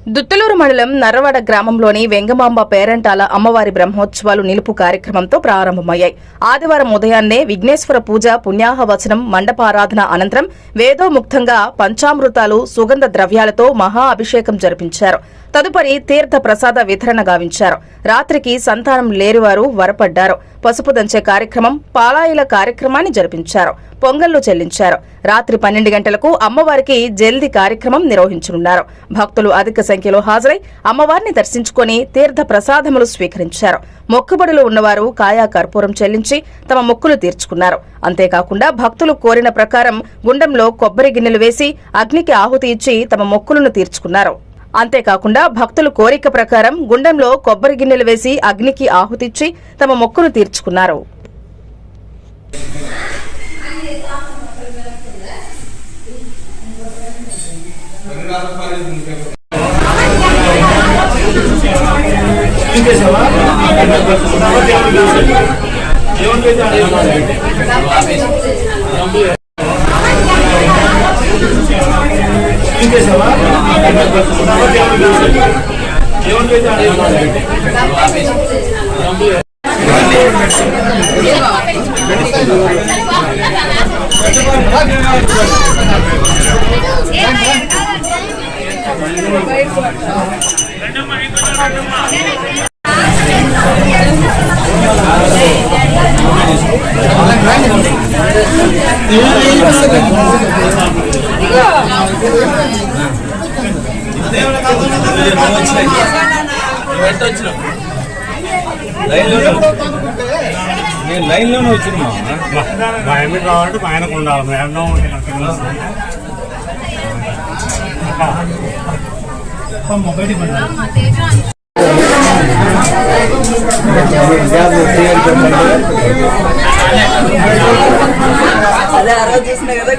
దుత్తలూరు మండలం నర్రవాడ గ్రామంలోని వెంగమాంబ పేరంటాల అమ్మవారి బ్రహ్మోత్సవాలు నిలుపు కార్యక్రమంతో ప్రారంభమయ్యాయి. ఆదివారం ఉదయాన్నే విఘ్నేశ్వర పూజ, పుణ్యాహవచనం, మండపారాధన అనంతరం వేదోముక్తంగా పంచామృతాలు, సుగంధ ద్రవ్యాలతో మహా అభిషేకం జరిపించారు. తదుపరి తీర్థ ప్రసాద వితరణ గావించారు. రాత్రికి సంతానం లేనివారు వరపడ్డారు. పసుపు దంచే కార్యక్రమం, పాలాయిల కార్యక్రమాన్ని జరిపించారు. పొంగళ్లు చెల్లించారు. రాత్రి 12 గంటలకు అమ్మవారికి జల్ది కార్యక్రమం నిర్వహించనున్నారు. భక్తులు అధిక సంఖ్యలో హాజరై అమ్మవారిని దర్శించుకుని తీర్థ ప్రసాదములు స్వీకరించారు. మొక్కుబడులు ఉన్నవారు కాయా కర్పూరం చెల్లించి తమ మొక్కులు తీర్చుకున్నారు. అంతేకాకుండా భక్తులు కోరిన ప్రకారం గుండంలో కొబ్బరి గిన్నెలు వేసి అగ్నికి ఆహుతి ఇచ్చి తమ మొక్కులను తీర్చుకున్నారు. అంతేకాకుండా భక్తులు కోరిక ప్రకారం గుండంలో కొబ్బరి గిన్నెలు వేసి అగ్నికి ఆహుతిచ్చి తమ మొక్కును తీర్చుకున్నారు. లైన్ లోనే వచ్చింది కావాలంటే ఆయనకు ఉండాలి. అదే ఆ రోజు చూసిన కదా